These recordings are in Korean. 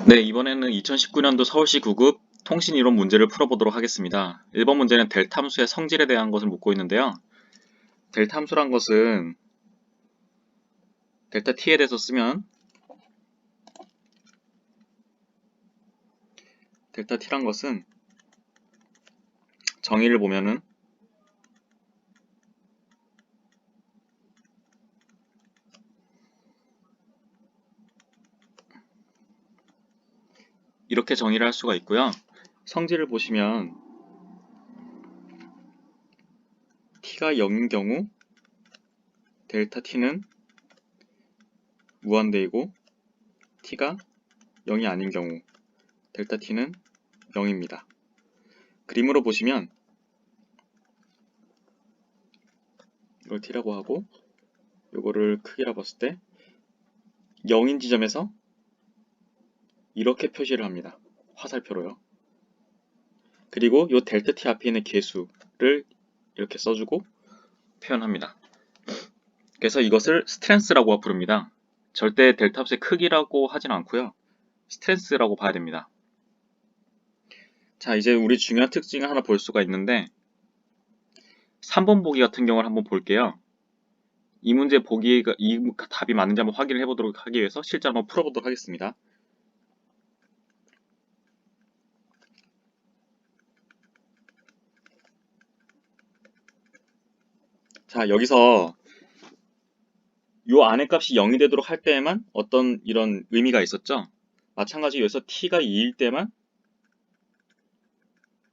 네, 이번에는 2019년도 서울시 9급 통신이론 문제를 풀어보도록 하겠습니다. 1번 문제는 델타 함수의 성질에 대한 것을 묻고 있는데요. 델타 함수란 것은 델타 t에 대해서 쓰면 델타 t란 것은 정의를 보면은 이렇게 정의를 할 수가 있고요. 성질을 보시면 t가 0인 경우 델타 t는 무한대이고 t가 0이 아닌 경우 델타 t는 0입니다. 그림으로 보시면 이걸 t라고 하고 요거를 크기라 봤을 때 0인 지점에서 이렇게 표시를 합니다. 화살표로요. 그리고 이 델타 t 앞에 있는 개수를 이렇게 써주고 표현합니다. 그래서 이것을 스트렝스라고 부릅니다. 절대 델타 합의 크기라고 하진 않고요. 스트렝스라고 봐야 됩니다. 자, 이제 우리 중요한 특징을 하나 볼 수가 있는데 3번 보기 같은 경우를 한번 볼게요. 이 문제 보기가 이 답이 맞는지 한번 확인을 해보도록 하기 위해서 실제 한번 풀어보도록 하겠습니다. 자, 여기서 요 안의 값이 0이 되도록 할 때에만 어떤 이런 의미가 있었죠. 마찬가지로 여기서 t가 2일 때만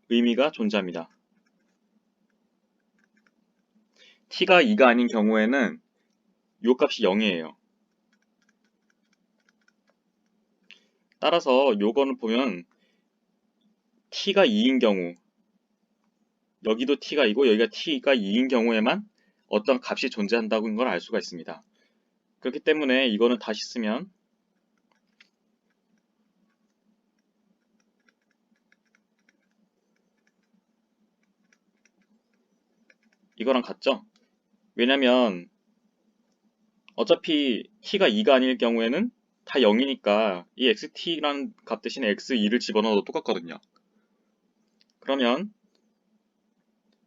의미가 존재합니다. t가 2가 아닌 경우에는 요 값이 0이에요. 따라서 요거는 보면 t가 2인 경우 여기도 t가 2고 여기가 t가 2인 경우에만 어떤 값이 존재한다는 걸 알 수가 있습니다. 그렇기 때문에 이거는 다시 쓰면 이거랑 같죠? 왜냐면 어차피 t가 2가 아닐 경우에는 다 0이니까 이 xt라는 값 대신에 x2를 집어넣어도 똑같거든요. 그러면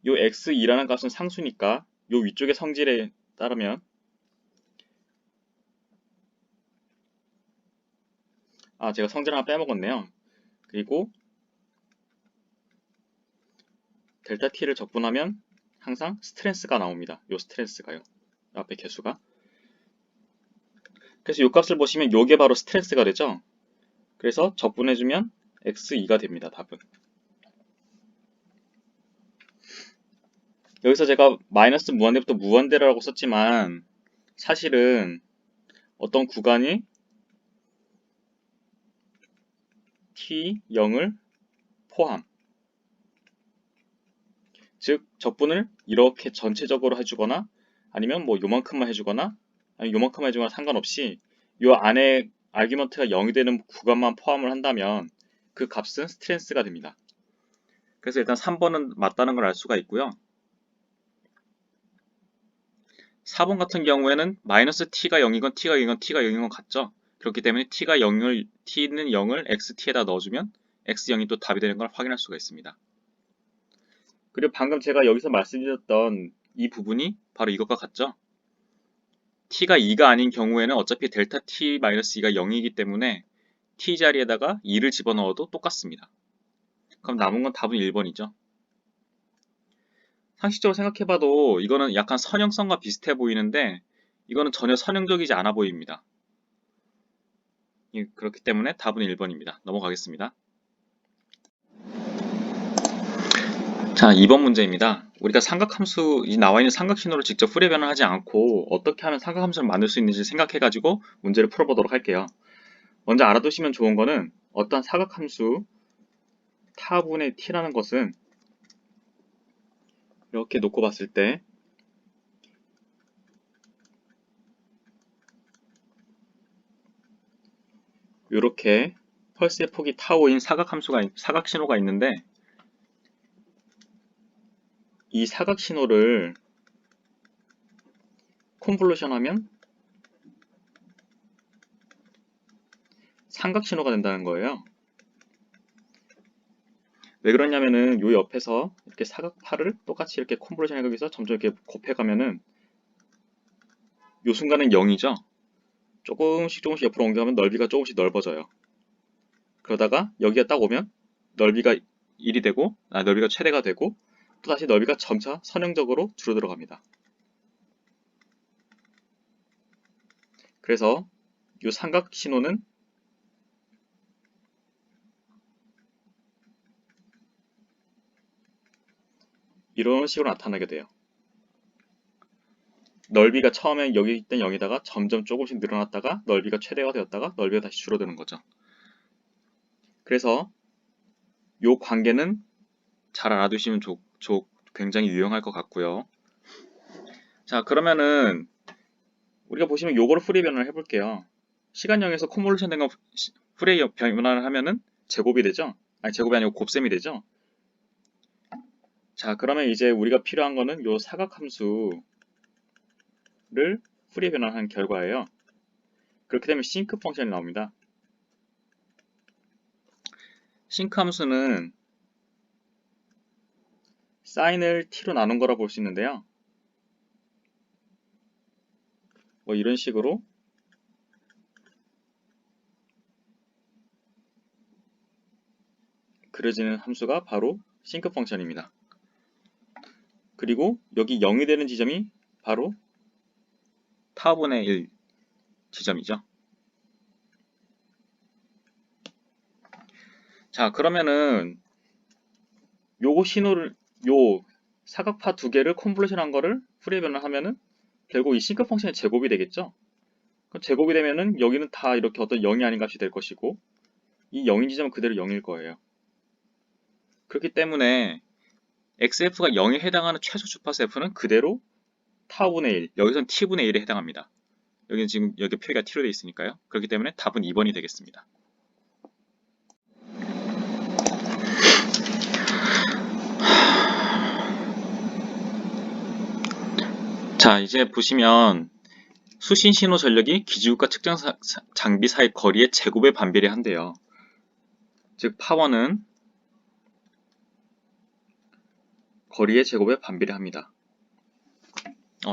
요 x2라는 값은 상수니까 요 위쪽의 성질에 따르면 제가 성질 하나 빼먹었네요. 그리고 델타 t를 적분하면 항상 스트렝스가 나옵니다. 요 스트렝스가요. 앞에 개수가. 그래서 요 값을 보시면 요게 바로 스트렝스가 되죠. 그래서 적분해주면 x2가 됩니다. 답은. 여기서 제가 마이너스 무한대부터 무한대라고 썼지만 사실은 어떤 구간이 t0을 포함, 즉 적분을 이렇게 전체적으로 해주거나 아니면 뭐 요만큼만 해주거나 아니면 요만큼만 해주거나 상관없이 요 안에 아규먼트가 0이 되는 구간만 포함을 한다면 그 값은 스트렝스가 됩니다. 그래서 일단 3번은 맞다는 걸 알 수가 있고요. 4번 같은 경우에는 마이너스 t가 0이건 t가 0이건 t가 0인 건 같죠? 그렇기 때문에 t는 0을 xt에다 넣어주면 x0이 또 답이 되는 걸 확인할 수가 있습니다. 그리고 방금 제가 여기서 말씀드렸던 이 부분이 바로 이것과 같죠? t가 2가 아닌 경우에는 어차피 델타 t-2가 0이기 때문에 t 자리에다가 2를 집어넣어도 똑같습니다. 그럼 남은 건 답은 1번이죠. 상식적으로 생각해봐도 이거는 약간 선형성과 비슷해 보이는데 이거는 전혀 선형적이지 않아 보입니다. 그렇기 때문에 답은 1번입니다. 넘어가겠습니다. 자, 2번 문제입니다. 우리가 삼각함수, 이 나와 있는 삼각신호를 직접 풀이 변환하지 않고 어떻게 하면 삼각함수를 만들 수 있는지 생각해가지고 문제를 풀어보도록 할게요. 먼저 알아두시면 좋은 거는 어떤 사각함수 타분의 t라는 것은 이렇게 놓고 봤을 때 이렇게 펄스의 폭이 타오인 사각신호가 있는데 이 사각신호를 컨볼루션 하면 삼각 신호가 된다는 거예요. 왜 그러냐면은 요 옆에서 이렇게 사각파를 똑같이 이렇게 컨볼루션 해가면서 점점 이렇게 곱해가면은 요 순간은 0이죠. 조금씩 옆으로 옮겨가면 넓이가 조금씩 넓어져요. 그러다가 여기가 딱 오면 넓이가 1이 되고 넓이가 최대가 되고 또 다시 넓이가 점차 선형적으로 줄어들어 갑니다. 그래서 이 삼각 신호는 이런 식으로 나타나게 돼요. 넓이가 처음에 여기 있던 0이다가 점점 조금씩 늘어났다가 넓이가 최대가 되었다가 넓이가 다시 줄어드는 거죠. 그래서 이 관계는 잘 알아두시면 굉장히 유용할 것 같고요. 자, 그러면은 우리가 보시면 요거를 후레이 변환을 해볼게요. 시간형에서 컨볼루션 된 거 후레이 변환을 하면은 제곱이 되죠? 아니, 제곱이 아니고 곱셈이 되죠? 자, 그러면 이제 우리가 필요한 거는 요 사각함수를 후레이 변환한 결과예요. 그렇게 되면 싱크 펑션이 나옵니다. 싱크 함수는 사인을 t로 나눈 거라 볼 수 있는데요. 뭐 이런 식으로 그려지는 함수가 바로 싱크 펑션입니다. 그리고 여기 0이 되는 지점이 바로 타분의 1 지점이죠. 자, 그러면은 요거 신호를 요 사각파 두 개를 컨볼루션 한 거를 후레이 변환하면은 결국 이 싱크 펑션의 제곱이 되겠죠. 그럼 제곱이 되면은 여기는 다 이렇게 어떤 0이 아닌 값이 될 것이고 이 0인 지점은 그대로 0일 거예요. 그렇기 때문에 xf가 0에 해당하는 최소 주파수 f는 그대로 타분의 1, 여기선 t분의 1에 해당합니다. 여기는 지금 여기 표기가 t로 되어 있으니까요. 그렇기 때문에 답은 2번이 되겠습니다. 자, 이제 보시면 수신 신호 전력이 기지국과 측정 장비 사이 거리의 제곱에 반비례한대요. 즉 파워는 거리의 제곱에 반비례합니다.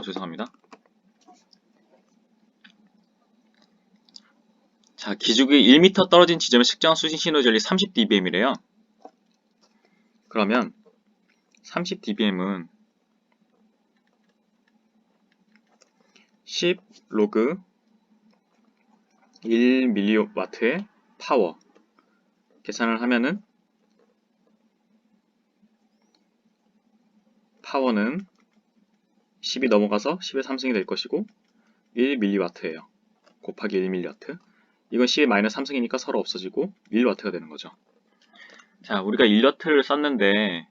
죄송합니다. 자, 기지국이 1m 떨어진 지점에 측정한 수신 신호 전력이 30dBm이래요. 그러면 30dBm은 10 로그 1mW의 파워 계산을 하면은 파워는 10이 넘어가서 10의 3승이 될 것이고 1mW예요. 곱하기 1mW. 이건 10의 마이너스 3승이니까 서로 없어지고 1W가 되는 거죠. 자, 우리가 1W를 썼는데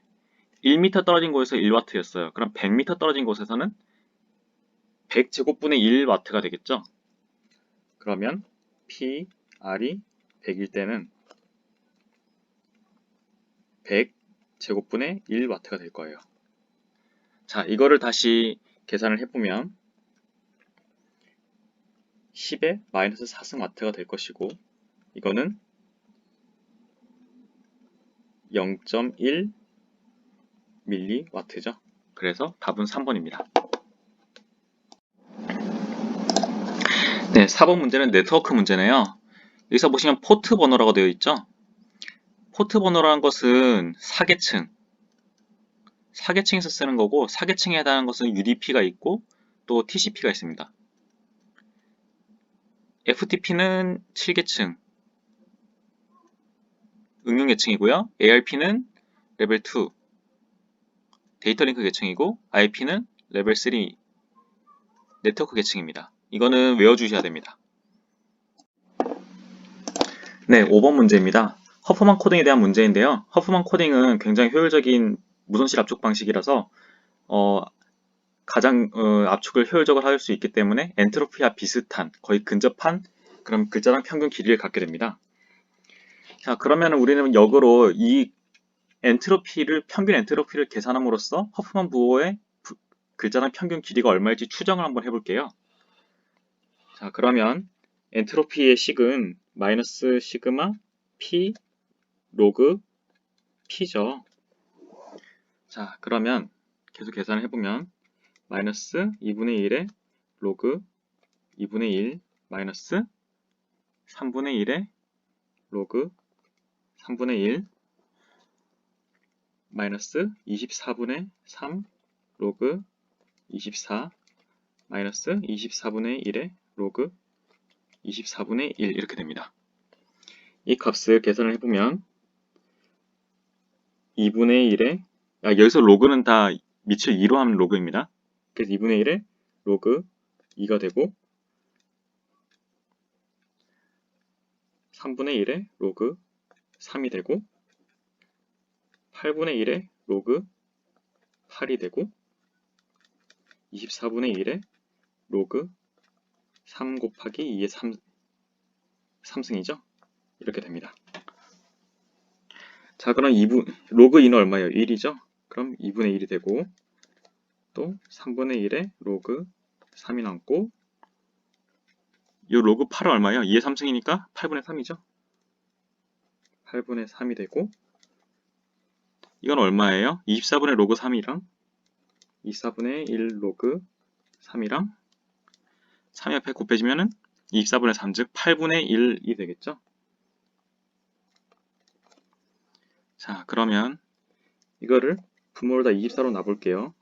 1m 떨어진 곳에서 1W였어요. 그럼 100m 떨어진 곳에서는 100제곱분의 1W가 되겠죠? 그러면 P, R이 100일 때는 100제곱분의 1W가 될 거예요. 자, 이거를 다시 계산을 해보면 10의 마이너스 4승 와트가 될 것이고 이거는 0.1 밀리와트죠. 그래서 답은 3번입니다. 네, 4번 문제는 네트워크 문제네요. 여기서 보시면 포트 번호라고 되어 있죠. 포트 번호라는 것은 사계층에서 쓰는 거고 사계층에 해당하는 것은 UDP가 있고 또 TCP가 있습니다. FTP는 7계층 응용 계층이고요. ARP는 레벨 2 데이터 링크 계층이고 IP는 레벨 3 네트워크 계층입니다. 이거는 외워주셔야 됩니다. 네, 5번 문제입니다. 허프만 코딩에 대한 문제인데요. 허프만 코딩은 굉장히 효율적인 무손실 압축 방식이라서 가장 압축을 효율적으로 할 수 있기 때문에 엔트로피와 비슷한 거의 근접한 그런 글자당 평균 길이를 갖게 됩니다. 자, 그러면 우리는 역으로 이 평균 엔트로피를 계산함으로써 허프만 부호의 글자당 평균 길이가 얼마일지 추정을 한번 해볼게요. 자, 그러면 엔트로피의 식은 마이너스 시그마 P 로그 P죠. 자, 그러면 계속 계산을 해보면 마이너스 2분의 1의 로그 2분의 1 마이너스 3분의 1의 로그 3분의 1 마이너스 24분의 3 로그 24 마이너스 24분의 1의 로그 24분의 1 이렇게 됩니다. 이 값을 계산을 해보면 2분의 1의 여기서 로그는 다 밑을 2로 하면 로그입니다. 그래서 2분의 1의 로그 2가 되고 3분의 1의 로그 3이 되고 8분의 1의 로그 8이 되고 24분의 1의 로그 3 곱하기 2의 3승이죠. 이렇게 됩니다. 자, 그럼 로그 2는 얼마예요? 1이죠? 그럼 2분의 1이 되고 또 3분의 1의 로그 3이 남고 이 로그 8은 얼마예요? 2의 3승이니까 8분의 3이죠? 8분의 3이 되고 이건 얼마예요? 24분의 로그 3이랑 24분의 1 로그 3이랑 3 옆에 곱해지면은 24분의 3, 즉 8분의 1이 되겠죠? 자, 그러면 이거를 분모를 다 24로 놔볼게요.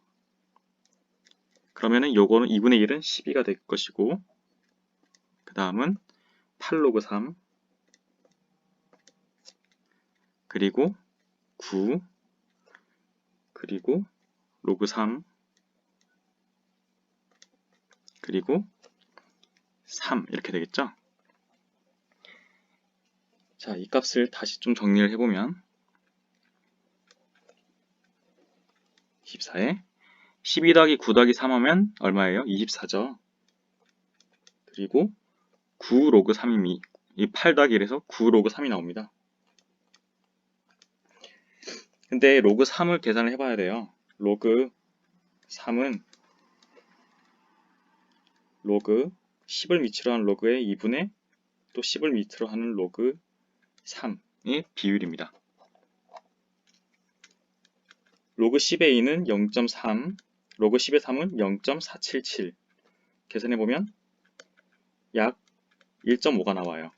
그러면은 요거는 2분의 1은 12가 될 것이고 그 다음은 8 로그 3 그리고 9 그리고 로그 3 그리고 3 이렇게 되겠죠? 자, 이 값을 다시 좀 정리를 해보면 24에 12 더하기 9 더하기 3 하면 얼마예요? 24죠. 그리고 9 로그 3이 이 8 더하기 1에서 9 로그 3이 나옵니다. 근데 로그 3을 계산을 해봐야 돼요. 로그 3은 로그 10을 밑으로 하는 로그의 2분의 또 10을 밑으로 하는 로그 3의 비율입니다. 로그 10의 2는 0.3, 로그 10의 3은 0.477. 계산해보면 약 1.5가 나와요.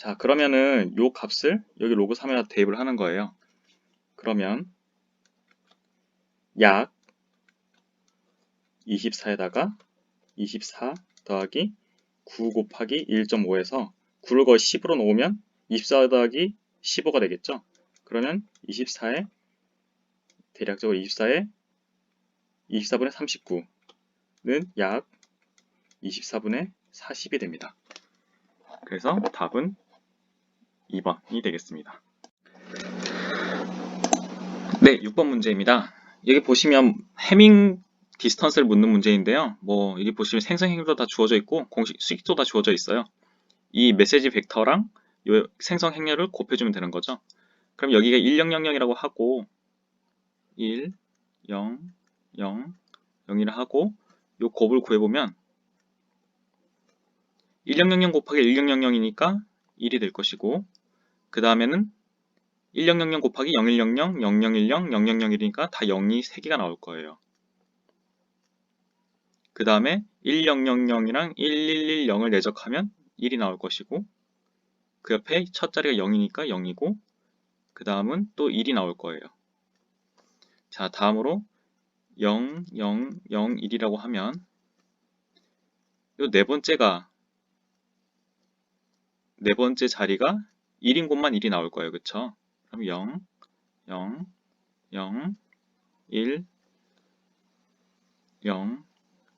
자, 그러면은 요 값을 여기 로그 3에다 대입을 하는 거예요. 그러면 약 24에다가 24 더하기 9 곱하기 1.5에서 9를 거의 10으로 놓으면 24 더하기 15가 되겠죠. 그러면 24에 대략적으로 24에 24분의 39는 약 24분의 40이 됩니다. 그래서 답은 2번이 되겠습니다. 네, 6번 문제입니다. 여기 보시면 해밍 디스턴스를 묻는 문제인데요. 뭐 여기 보시면 생성행렬도 다 주어져 있고 공식 수식도 다 주어져 있어요. 이 메시지 벡터랑 이 생성행렬을 곱해주면 되는 거죠. 그럼 여기가 1000이라고 하고 1, 0, 0, 0이라 하고 요 곱을 구해보면 1000 곱하기 1000이니까 1이 될 것이고 그 다음에는 1000 곱하기 0100, 0010, 0001이니까 다 0이 3개가 나올 거예요. 그 다음에 1000이랑 1110을 내적하면 1이 나올 것이고 그 옆에 첫 자리가 0이니까 0이고 그 다음은 또 1이 나올 거예요. 자, 다음으로 0, 0, 0, 1이라고 하면 요 네 번째 자리가 1인 곳만 1이 나올 거예요. 그쵸? 그럼 0, 0, 0, 1, 0,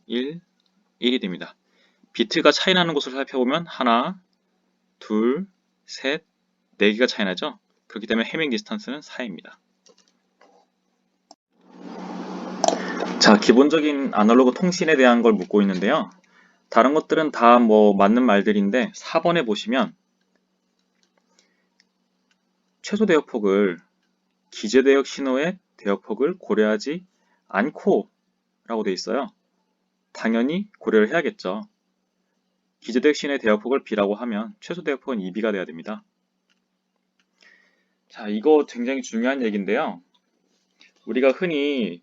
1, 1이 됩니다. 비트가 차이 나는 곳을 살펴보면 하나, 둘, 셋, 4개가 차이 나죠? 그렇기 때문에 해밍 디스턴스는 4입니다. 자, 기본적인 아날로그 통신에 대한 걸 묻고 있는데요. 다른 것들은 다 뭐 맞는 말들인데 4번에 보시면 최소 대역폭을 기재 대역 신호의 대역폭을 고려하지 않고 라고 돼 있어요. 당연히 고려를 해야겠죠. 기재대역신의 대역폭을 B라고 하면 최소 대역폭은 2B가 돼야 됩니다. 자, 이거 굉장히 중요한 얘기인데요. 우리가 흔히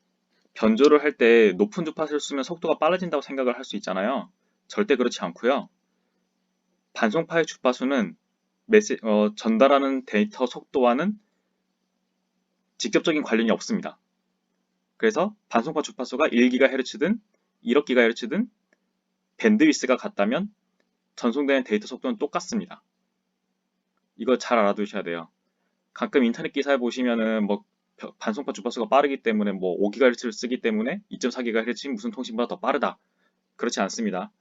변조를 할 때 높은 주파수를 쓰면 속도가 빨라진다고 생각을 할 수 있잖아요. 절대 그렇지 않고요. 반송파의 주파수는 전달하는 데이터 속도와는 직접적인 관련이 없습니다. 그래서 반송파 주파수가 1GHz든 1억 GHz든 밴드위스가 같다면 전송되는 데이터 속도는 똑같습니다. 이거 잘 알아두셔야 돼요. 가끔 인터넷 기사에 보시면은 반송파 주파수가 빠르기 때문에 5GHz를 쓰기 때문에 2.4GHz이 무슨 통신보다 더 빠르다. 그렇지 않습니다.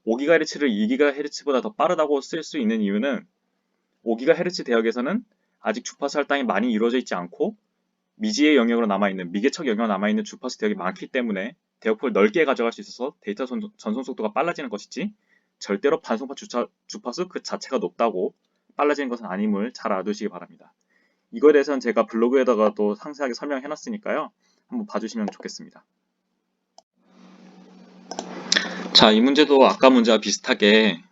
5GHz를 2GHz보다 더 빠르다고 쓸 수 있는 이유는 5GHz 대역에서는 아직 주파수 할당이 많이 이루어져 있지 않고 미지의 영역으로 남아있는, 미개척 영역으로 남아있는 주파수 대역이 많기 때문에 대역폭을 넓게 가져갈 수 있어서 데이터 전송 속도가 빨라지는 것이지 절대로 반송파 주파수 그 자체가 높다고 빨라지는 것은 아님을 잘 알아두시기 바랍니다. 이거에 대해서는 제가 블로그에다가도 상세하게 설명해놨으니까요. 한번 봐주시면 좋겠습니다. 자, 이 문제도 아까 문제와 비슷하게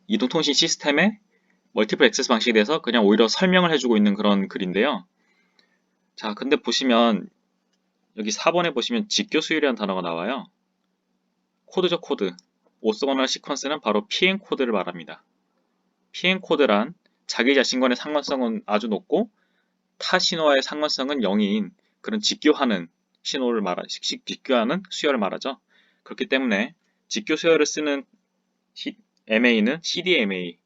이동통신 시스템의 멀티플 액세스 방식에 대해서 그냥 오히려 설명을 해주고 있는 그런 글인데요. 자, 근데 보시면 여기 4번에 보시면 직교 수율이라는 단어가 나와요. 코드죠, 코드. 오소거널 시퀀스는 바로 PN 코드를 말합니다. PN 코드란 자기 자신과의 상관성은 아주 높고 타 신호와의 상관성은 0인 그런 직교하는 직교하는 수열을 말하죠. 그렇기 때문에 직교 수열을 쓰는 MA는 CDMA임을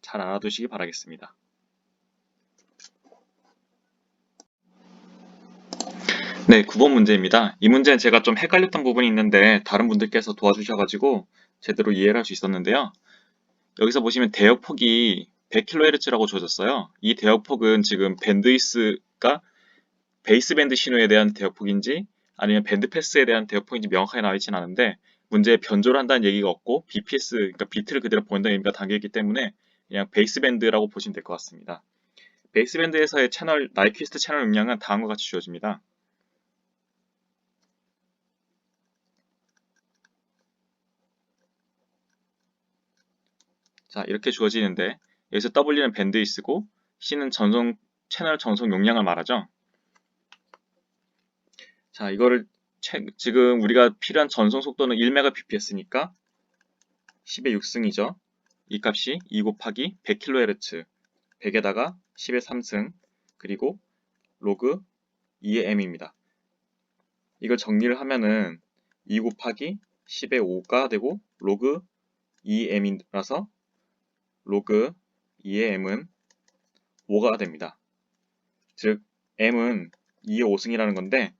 잘 알아두시기 바라겠습니다. 네, 9번 문제입니다. 이 문제는 제가 좀 헷갈렸던 부분이 있는데 다른 분들께서 도와주셔가지고 제대로 이해를 할 수 있었는데요. 여기서 보시면 대역폭이 100kHz라고 주어졌어요. 이 대역폭은 지금 밴드위스가 베이스밴드 신호에 대한 대역폭인지 아니면 밴드 패스에 대한 대역폭인지 명확하게 나와 있지는 않은데 문제에 변조를 한다는 얘기가 없고 BPS, 그러니까 비트를 그대로 보낸다는 의미가 담겨있기 때문에 그냥 베이스밴드라고 보시면 될 것 같습니다. 베이스밴드에서의 나이퀴스트 채널 용량은 다음과 같이 주어집니다. 자, 이렇게 주어지는데 여기서 W는 밴드위스고 C는 채널 전송 용량을 말하죠. 자, 이거를 지금 우리가 필요한 전송 속도는 1Mbps니까 10의 6승이죠. 이 값이 2 곱하기 100kHz 100에다가 10의 3승 그리고 로그 2의 m입니다. 이걸 정리를 하면은 2 곱하기 10의 5가 되고 로그 2m이라서 로그 2의 m은 5가 됩니다. 즉 m은 2의 5승이라는 건데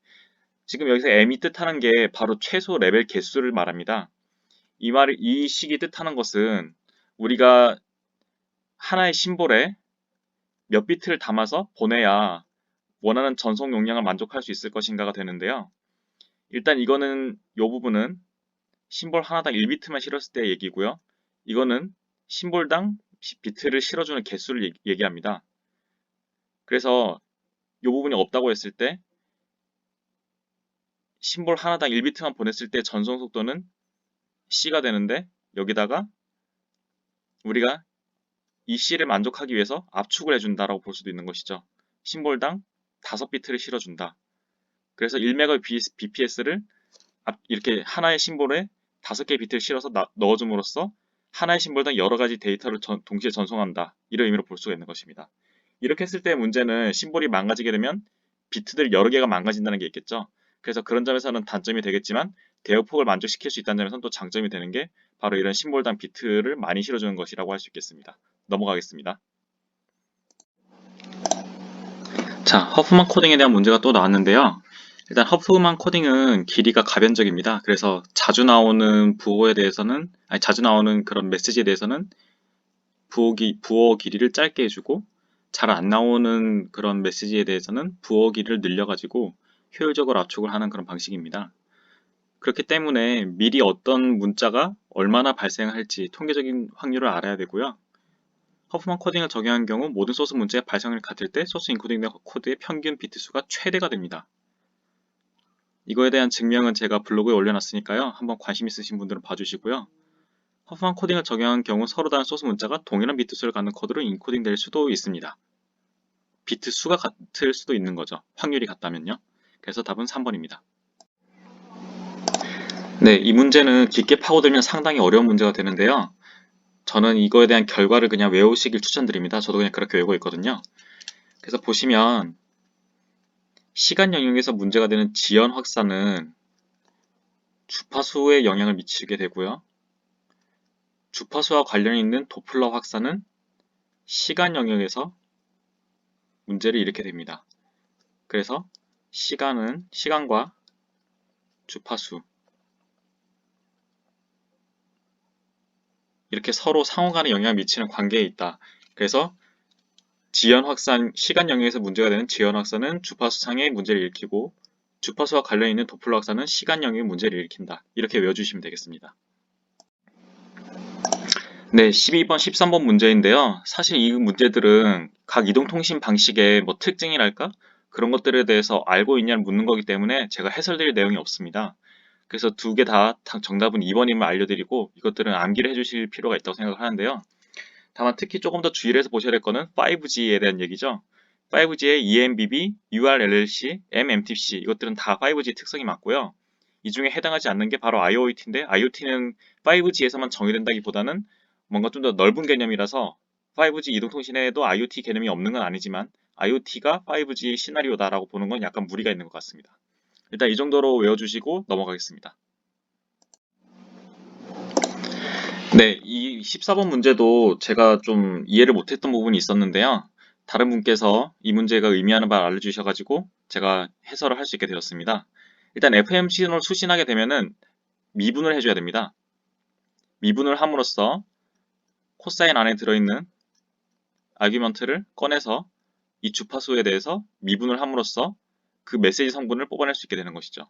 지금 여기서 m이 뜻하는 게 바로 최소 레벨 개수를 말합니다. 이 식이 뜻하는 것은 우리가 하나의 심볼에 몇 비트를 담아서 보내야 원하는 전송 용량을 만족할 수 있을 것인가가 되는데요. 일단 이 부분은 심볼 하나당 1비트만 실었을 때 얘기고요. 이거는 심볼당 비트를 실어주는 개수를 얘기합니다. 그래서 이 부분이 없다고 했을 때 심볼 하나당 1비트만 보냈을 때 전송 속도는 C가 되는데 여기다가 우리가 이 C를 만족하기 위해서 압축을 해준다라고 볼 수도 있는 것이죠. 심볼당 5비트를 실어준다. 그래서 1Mbps를 이렇게 하나의 심볼에 5개의 비트를 실어서 넣어줌으로써 하나의 심볼당 여러 가지 데이터를 동시에 전송한다. 이런 의미로 볼 수가 있는 것입니다. 이렇게 했을 때 문제는 심볼이 망가지게 되면 비트들 여러 개가 망가진다는 게 있겠죠. 그래서 그런 점에서는 단점이 되겠지만 대역폭을 만족시킬 수 있다는 점에서는 또 장점이 되는 게 바로 이런 심볼당 비트를 많이 실어주는 것이라고 할 수 있겠습니다. 넘어가겠습니다. 자, 허프만 코딩에 대한 문제가 또 나왔는데요. 일단 허프만 코딩은 길이가 가변적입니다. 그래서 자주 나오는 자주 나오는 그런 메시지에 대해서는 부호 길이를 짧게 해주고 잘 안 나오는 그런 메시지에 대해서는 부호 길이를 늘려가지고 효율적으로 압축을 하는 그런 방식입니다. 그렇기 때문에 미리 어떤 문자가 얼마나 발생할지 통계적인 확률을 알아야 되고요. 허프만 코딩을 적용한 경우 모든 소스 문자의 발생을 같을 때 소스 인코딩된 코드의 평균 비트 수가 최대가 됩니다. 이거에 대한 증명은 제가 블로그에 올려놨으니까요. 한번 관심 있으신 분들은 봐주시고요. 허프만 코딩을 적용한 경우 서로 다른 소스 문자가 동일한 비트 수를 갖는 코드로 인코딩 될 수도 있습니다. 비트 수가 같을 수도 있는 거죠. 확률이 같다면요. 그래서 답은 3번입니다. 네, 이 문제는 깊게 파고들면 상당히 어려운 문제가 되는데요. 저는 이거에 대한 결과를 그냥 외우시길 추천드립니다. 저도 그냥 그렇게 외우고 있거든요. 그래서 보시면 시간 영역에서 문제가 되는 지연 확산은 주파수에 영향을 미치게 되고요. 주파수와 관련이 있는 도플러 확산은 시간 영역에서 문제를 일으키게 됩니다. 그래서 시간과 주파수 이렇게 서로 상호간에 영향을 미치는 관계에 있다. 그래서 지연 확산, 시간 영역에서 문제가 되는 지연 확산은 주파수상의 문제를 일으키고 주파수와 관련이 있는 도플러 확산은 시간 영역의 문제를 일으킨다. 이렇게 외워주시면 되겠습니다. 네, 12번, 13번 문제인데요. 사실 이 문제들은 각 이동통신 방식의 뭐 특징이랄까? 그런 것들에 대해서 알고 있냐를 묻는 거기 때문에 제가 해설드릴 내용이 없습니다. 그래서 두 개 다 정답은 2번임을 알려드리고 이것들은 암기를 해주실 필요가 있다고 생각을 하는데요. 다만 특히 조금 더 주의를 해서 보셔야 될 거는 5G에 대한 얘기죠. 5G의 eMBB, URLLC, mMTC 이것들은 다 5G 특성이 맞고요. 이 중에 해당하지 않는 게 바로 IoT인데 IoT는 5G에서만 정의된다기보다는 뭔가 좀 더 넓은 개념이라서 5G 이동통신에도 IoT 개념이 없는 건 아니지만 IoT가 5G 시나리오다라고 보는 건 약간 무리가 있는 것 같습니다. 일단 이 정도로 외워주시고 넘어가겠습니다. 네, 이 14번 문제도 제가 좀 이해를 못했던 부분이 있었는데요. 다른 분께서 이 문제가 의미하는 바를 알려주셔가지고 제가 해설을 할 수 있게 되었습니다. 일단 FM 신호를 수신하게 되면은 미분을 해줘야 됩니다. 미분을 함으로써 코사인 안에 들어있는 아규먼트를 꺼내서 이 주파수에 대해서 미분을 함으로써 그 메시지 성분을 뽑아낼 수 있게 되는 것이죠.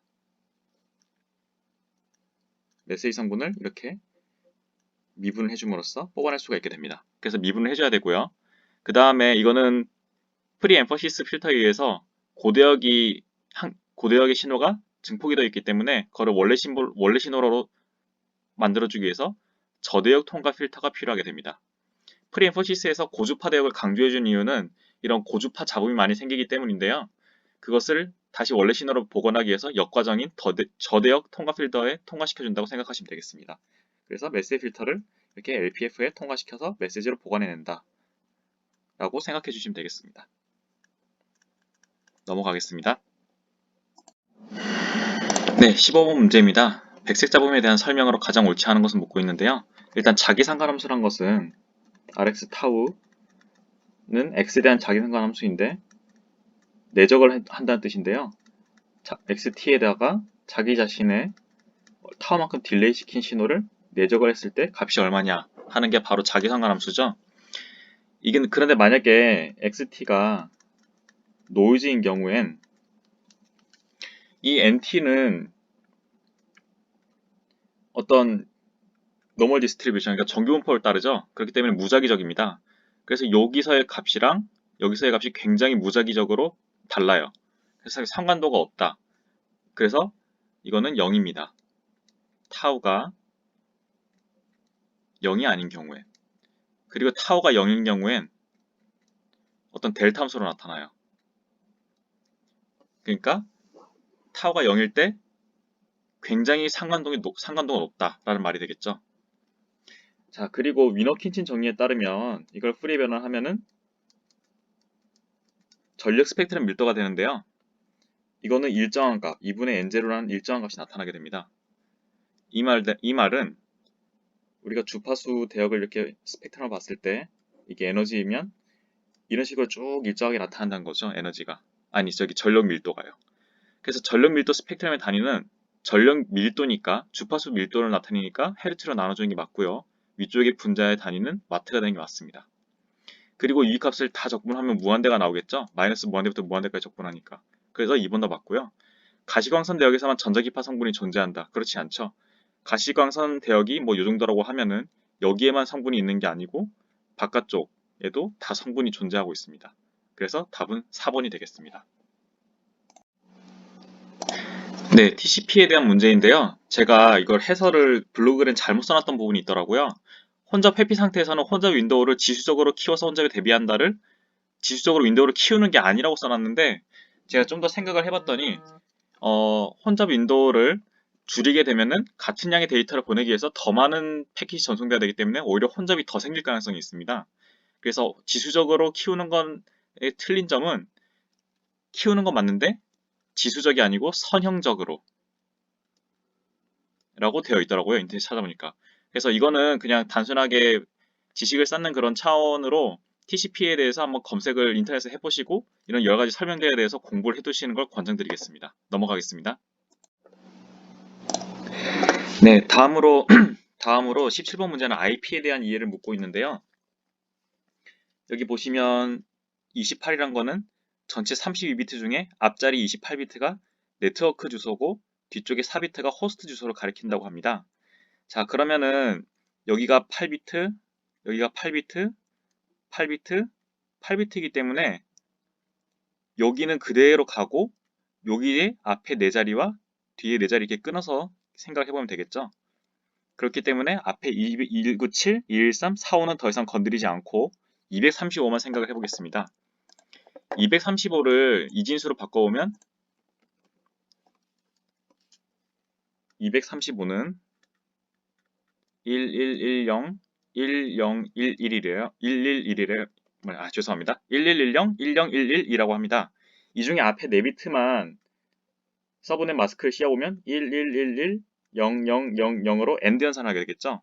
메시지 성분을 이렇게 미분을 해줌으로써 뽑아낼 수가 있게 됩니다. 그래서 미분을 해줘야 되고요. 그 다음에 이거는 프리 엠퍼시스 필터에 의해서 고대역의 신호가 증폭이 되어 있기 때문에 그걸 원래 신호로 만들어주기 위해서 저대역 통과 필터가 필요하게 됩니다. 프리 엠퍼시스에서 고주파 대역을 강조해준 이유는 이런 고주파 잡음이 많이 생기기 때문인데요. 그것을 다시 원래 신호로 복원하기 위해서 역과정인 저대역 통과 필터에 통과시켜준다고 생각하시면 되겠습니다. 그래서 메시지 필터를 이렇게 LPF에 통과시켜서 메시지로 보관해낸다 라고 생각해 주시면 되겠습니다. 넘어가겠습니다. 네, 15번 문제입니다. 백색 잡음에 대한 설명으로 가장 옳지 않은 것은 묻고 있는데요. 일단 자기상관함수란 것은 Rx 타우는 x에 대한 자기상관함수인데 내적을 한다는 뜻인데요. xt에다가 자기 자신의 타우만큼 딜레이 시킨 신호를 내적을 했을 때 값이 얼마냐 하는 게 바로 자기상관함수죠. 이게 그런데 만약에 xt가 노이즈인 경우엔 이 nt는 어떤 노멀 디스트리뷰션, 그러니까 정규분포를 따르죠. 그렇기 때문에 무작위적입니다. 그래서 여기서의 값이랑 여기서의 값이 굉장히 무작위적으로 달라요. 그래서 상관도가 없다. 그래서 이거는 0입니다. 타우가 0이 아닌 경우에. 그리고 타우가 0인 경우엔 어떤 델타 함수로 나타나요. 그러니까 타우가 0일 때 굉장히 상관도가 높다라는 말이 되겠죠. 자, 그리고 위너-킨친 정리에 따르면 이걸 프리 변환하면은 전력 스펙트럼 밀도가 되는데요. 이거는 일정한 값, 2분의 n0라는 일정한 값이 나타나게 됩니다. 이 말은 우리가 주파수 대역을 이렇게 스펙트럼을 봤을 때 이게 에너지이면 이런 식으로 쭉 일정하게 나타난다는 거죠. 에너지가. 아니, 전력 밀도가요. 그래서 전력 밀도 스펙트럼의 단위는 전력 밀도니까 주파수 밀도를 나타내니까 헤르츠로 나눠주는 게 맞고요. 위쪽의 분자의 단위는 와트가 되는 게 맞습니다. 그리고 이 값을 다 적분하면 무한대가 나오겠죠. 마이너스 무한대부터 무한대까지 적분하니까. 그래서 2번도 맞고요. 가시광선 대역에서만 전자기파 성분이 존재한다. 그렇지 않죠. 가시광선 대역이 뭐 이 정도라고 하면은 여기에만 성분이 있는 게 아니고 바깥쪽에도 다 성분이 존재하고 있습니다. 그래서 답은 4번이 되겠습니다. 네, TCP에 대한 문제인데요. 제가 이걸 해설을 블로그엔 잘못 써놨던 부분이 있더라고요. 혼잡 회피 상태에서는 혼잡 윈도우를 지수적으로 키워서 혼잡에 대비한다를 지수적으로 윈도우를 키우는 게 아니라고 써놨는데, 제가 좀 더 생각을 해봤더니 혼잡 윈도우를 줄이게 되면은 같은 양의 데이터를 보내기 위해서 더 많은 패킷이 전송돼야 되기 때문에 오히려 혼잡이 더 생길 가능성이 있습니다. 그래서 지수적으로 키우는 건의 틀린 점은, 키우는 건 맞는데 지수적이 아니고 선형적으로 라고 되어 있더라고요. 인터넷 찾아보니까. 그래서 이거는 그냥 단순하게 지식을 쌓는 그런 차원으로 TCP에 대해서 한번 검색을 인터넷에 해보시고 이런 여러 가지 설명들에 대해서 공부를 해두시는 걸 권장드리겠습니다. 넘어가겠습니다. 네, 다음으로 17번 문제는 IP에 대한 이해를 묻고 있는데요. 여기 보시면 28이란 거는 전체 32비트 중에 앞자리 28비트가 네트워크 주소고 뒤쪽에 4비트가 호스트 주소를 가리킨다고 합니다. 자, 그러면은 여기가 8비트, 여기가 8비트, 8비트, 8비트이기 때문에 여기는 그대로 가고 여기에 앞에 4자리와 뒤에 4자리 이렇게 끊어서 생각해보면 되겠죠. 그렇기 때문에 앞에 197, 213, 45는 더 이상 건드리지 않고 235만 생각을 해보겠습니다. 235를 이진수로 바꿔보면 235는 1110, 1011이래요. 111이래요. 죄송합니다. 1110, 1011이라고 합니다. 이 중에 앞에 4비트만 서브넷 마스크를 씌워보면 1111, 0000으로 엔드 연산하게 되겠죠.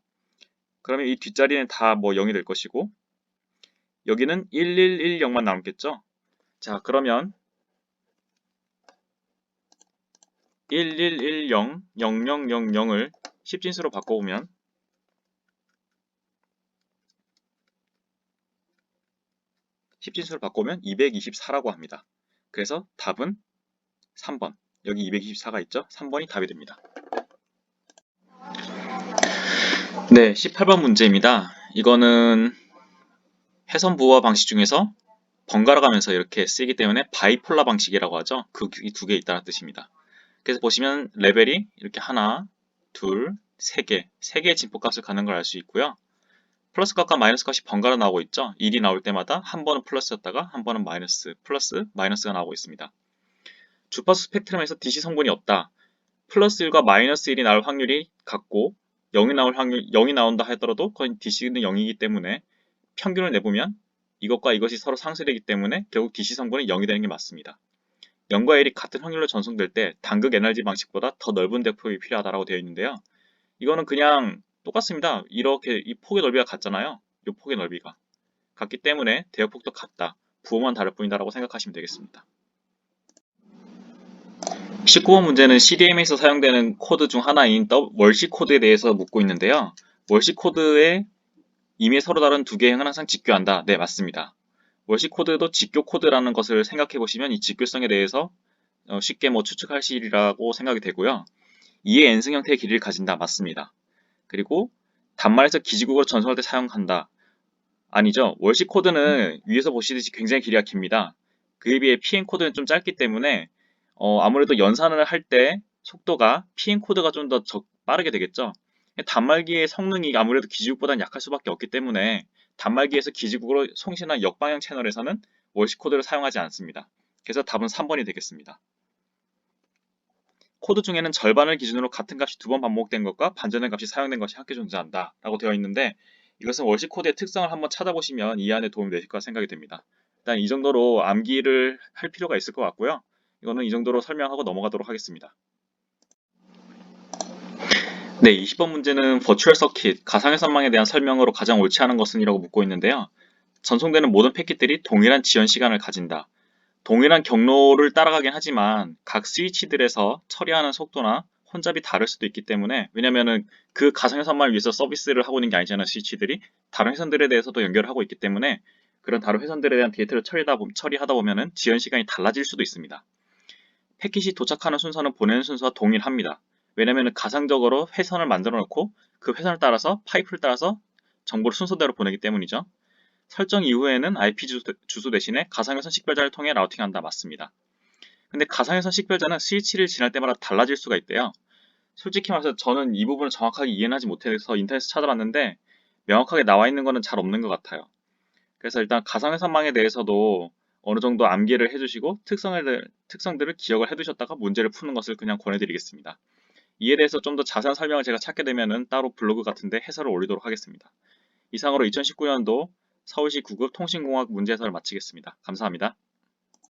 그러면 이 뒷자리는 다 뭐 0이 될 것이고 여기는 1110만 남겠죠. 자, 그러면 1110, 0000을 10진수로 바꿔보면 10진수로 바꾸면 224라고 합니다. 그래서 답은 3번. 여기 224가 있죠? 3번이 답이 됩니다. 네, 18번 문제입니다. 이거는 회선 부호화 방식 중에서 번갈아 가면서 이렇게 쓰이기 때문에 바이폴라 방식이라고 하죠. 그 두 개 있다는 뜻입니다. 그래서 보시면 레벨이 이렇게 하나, 둘, 세 개의 진폭값을 갖는 걸 알 수 있고요. 플러스 값과 마이너스 값이 번갈아 나오고 있죠. 1이 나올 때마다 한 번은 플러스였다가 한 번은 마이너스, 플러스, 마이너스가 나오고 있습니다. 주파수 스펙트럼에서 DC 성분이 없다. 플러스 1과 마이너스 1이 나올 확률이 같고 0이 나온다 하더라도 거의 DC는 0이기 때문에 평균을 내보면 이것과 이것이 서로 상쇄되기 때문에 결국 DC 성분이 0이 되는 게 맞습니다. 0과 1이 같은 확률로 전송될 때 단극 NRG 방식보다 더 넓은 대폭이 필요하다고 되어 있는데요. 이거는 그냥 똑같습니다. 이렇게 이 폭의 넓이가 같잖아요. 이 폭의 넓이가 같기 때문에 대역폭도 같다. 부호만 다를 뿐이다 라고 생각하시면 되겠습니다. 19번 문제는 CDM에서 사용되는 코드 중 하나인 월시 코드에 대해서 묻고 있는데요. 월시 코드에 이미 서로 다른 두 개의 행은 항상 직교한다. 네, 맞습니다. 월시 코드도 직교 코드라는 것을 생각해 보시면 이 직교성에 대해서 쉽게 추측하시리라고 생각이 되고요. 2의 n승 형태의 길이를 가진다. 맞습니다. 그리고 단말에서 기지국으로 전송할 때 사용한다. 아니죠. 월시 코드는 위에서 보시듯이 굉장히 길이가 깁니다. 그에 비해 PN 코드는 좀 짧기 때문에 아무래도 연산을 할 때 속도가 PN 코드가 좀 더 빠르게 되겠죠. 단말기의 성능이 아무래도 기지국보다는 약할 수밖에 없기 때문에 단말기에서 기지국으로 송신한 역방향 채널에서는 월시 코드를 사용하지 않습니다. 그래서 답은 3번이 되겠습니다. 코드 중에는 절반을 기준으로 같은 값이 두 번 반복된 것과 반전의 값이 사용된 것이 함께 존재한다 라고 되어 있는데 이것은 월시 코드의 특성을 한번 찾아보시면 이해하는 데 도움이 되실 거라 생각이 됩니다. 일단 이 정도로 암기를 할 필요가 있을 것 같고요. 이거는 이 정도로 설명하고 넘어가도록 하겠습니다. 네, 20번 문제는 버추얼 서킷, 가상의 선망에 대한 설명으로 가장 옳지 않은 것은 이라고 묻고 있는데요. 전송되는 모든 패킷들이 동일한 지연 시간을 가진다. 동일한 경로를 따라가긴 하지만 각 스위치들에서 처리하는 속도나 혼잡이 다를 수도 있기 때문에 왜냐면은 그 가상 회선만을 위해서 서비스를 하고 있는 게 아니잖아요. 스위치들이 다른 회선들에 대해서도 연결을 하고 있기 때문에 그런 다른 회선들에 대한 데이터를 처리하다 보면은 지연 시간이 달라질 수도 있습니다. 패킷이 도착하는 순서는 보내는 순서와 동일합니다. 왜냐면은 가상적으로 회선을 만들어 놓고 그 회선을 따라서 파이프를 따라서 정보를 순서대로 보내기 때문이죠. 설정 이후에는 IP 주소 대신에 가상회선 식별자를 통해 라우팅한다. 맞습니다. 근데 가상회선 식별자는 스위치를 지날 때마다 달라질 수가 있대요. 솔직히 말해서 저는 이 부분을 정확하게 이해는 하지 못해서 인터넷에서 찾아봤는데 명확하게 나와 있는 거는 잘 없는 것 같아요. 그래서 일단 가상회선망에 대해서도 어느 정도 암기를 해주시고 특성들을 기억을 해두셨다가 문제를 푸는 것을 그냥 권해드리겠습니다. 이에 대해서 좀 더 자세한 설명을 제가 찾게 되면은 따로 블로그 같은데 해설을 올리도록 하겠습니다. 이상으로 2019년도 서울시 9급 통신공학 문제 해설을 마치겠습니다. 감사합니다.